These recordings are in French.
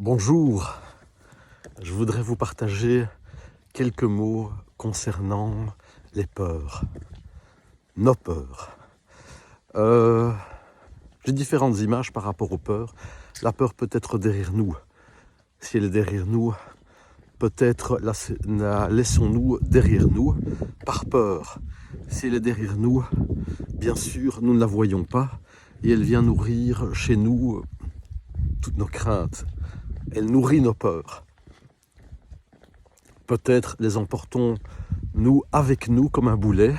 Bonjour, je voudrais vous partager quelques mots concernant les peurs, nos peurs. J'ai différentes images par rapport aux peurs. La peur peut être derrière nous. Si elle est derrière nous, peut-être la laissons-nous derrière nous par peur. Si elle est derrière nous, bien sûr, nous ne la voyons pas et elle vient nourrir chez nous toutes nos craintes. Elle nourrit nos peurs. Peut-être les emportons-nous avec nous comme un boulet.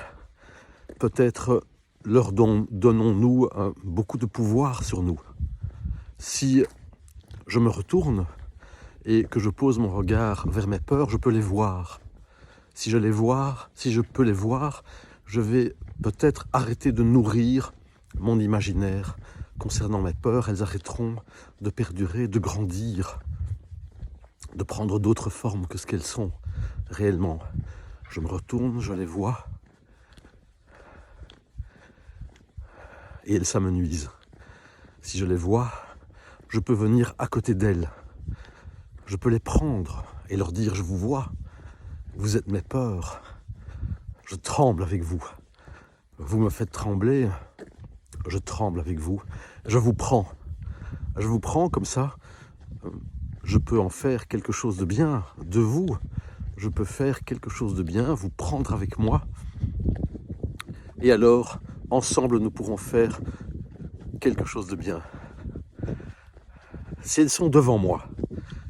Peut-être leur donnons-nous beaucoup de pouvoir sur nous. Si je me retourne et que je pose mon regard vers mes peurs, je peux les voir. Si je peux les voir, je vais peut-être arrêter de nourrir mon imaginaire concernant mes peurs. Elles arrêteront de perdurer, de grandir, de prendre d'autres formes que ce qu'elles sont réellement. Je me retourne, je les vois et elles s'amenuisent. Si je les vois, je peux venir à côté d'elles. Je peux les prendre et leur dire: je vous vois, vous êtes mes peurs, je tremble avec vous. Vous me faites trembler, je tremble avec vous. Je vous prends comme ça. Je peux en faire quelque chose de bien de vous. Je peux faire quelque chose de bien, vous prendre avec moi. Et alors, ensemble, nous pourrons faire quelque chose de bien. Si elles sont devant moi,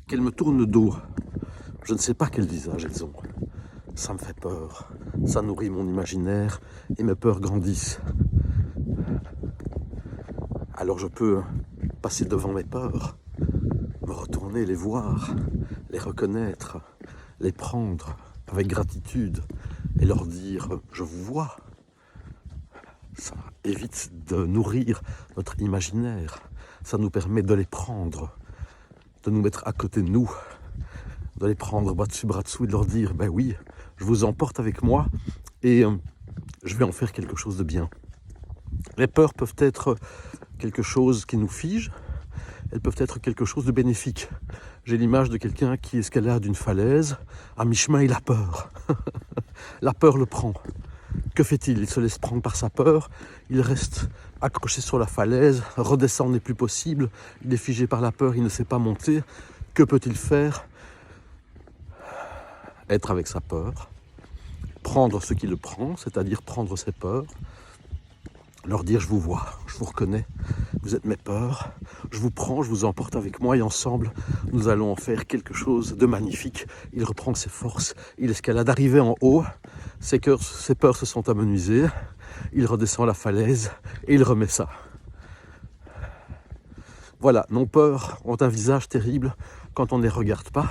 qu'elles me tournent le dos, je ne sais pas quel visage elles ont. Ça me fait peur. Ça nourrit mon imaginaire et mes peurs grandissent. Alors je peux passer devant mes peurs, me retourner, les voir, les reconnaître, les prendre avec gratitude et leur dire: je vous vois. Ça évite de nourrir notre imaginaire. Ça nous permet de les prendre, de nous mettre à côté de nous, de les prendre bras dessous et de leur dire: ben oui, je vous emporte avec moi et je vais en faire quelque chose de bien. Les peurs peuvent être quelque chose qui nous fige, elles peuvent être quelque chose de bénéfique. J'ai l'image de quelqu'un qui escalade une falaise, à mi-chemin il a peur. La peur le prend. Que fait-il? Il se laisse prendre par sa peur, il reste accroché sur la falaise, redescendre n'est plus possible, il est figé par la peur, il ne sait pas monter. Que peut-il faire? Être avec sa peur, prendre ce qui le prend, c'est-à-dire prendre ses peurs, leur dire: je vous vois, je vous reconnais, vous êtes mes peurs, je vous prends, je vous emporte avec moi et ensemble nous allons en faire quelque chose de magnifique. Il reprend ses forces, il escalade, arrivé en haut, ses peurs se sont amenuisées, il redescend la falaise et il remet ça. Voilà, nos peurs ont un visage terrible quand on ne les regarde pas,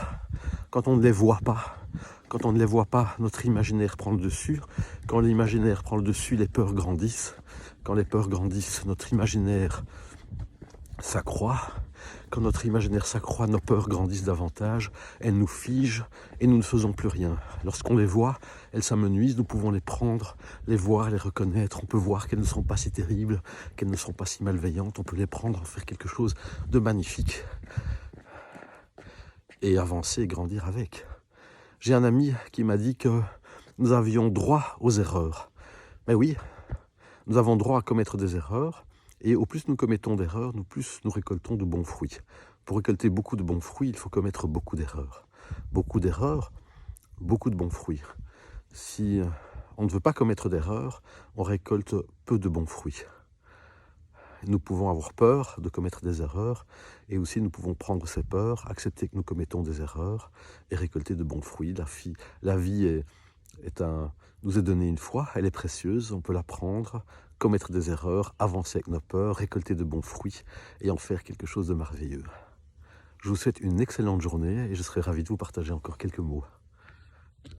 quand on ne les voit pas. Quand on ne les voit pas, notre imaginaire prend le dessus. Quand l'imaginaire prend le dessus, les peurs grandissent. Quand les peurs grandissent, notre imaginaire s'accroît. Quand notre imaginaire s'accroît, nos peurs grandissent davantage. Elles nous figent et nous ne faisons plus rien. Lorsqu'on les voit, elles s'amenuisent. Nous pouvons les prendre, les voir, les reconnaître. On peut voir qu'elles ne sont pas si terribles, qu'elles ne sont pas si malveillantes. On peut les prendre, en faire quelque chose de magnifique. Et avancer et grandir avec. J'ai un ami qui m'a dit que nous avions droit aux erreurs. Mais oui, nous avons droit à commettre des erreurs, et au plus nous commettons d'erreurs, plus nous récoltons de bons fruits. Pour récolter beaucoup de bons fruits, il faut commettre beaucoup d'erreurs. Beaucoup d'erreurs, beaucoup de bons fruits. Si on ne veut pas commettre d'erreurs, on récolte peu de bons fruits. Nous pouvons avoir peur de commettre des erreurs et aussi nous pouvons prendre ces peurs, accepter que nous commettons des erreurs et récolter de bons fruits. La vie nous est donnée une fois, elle est précieuse, on peut la prendre, commettre des erreurs, avancer avec nos peurs, récolter de bons fruits et en faire quelque chose de merveilleux. Je vous souhaite une excellente journée et je serai ravi de vous partager encore quelques mots.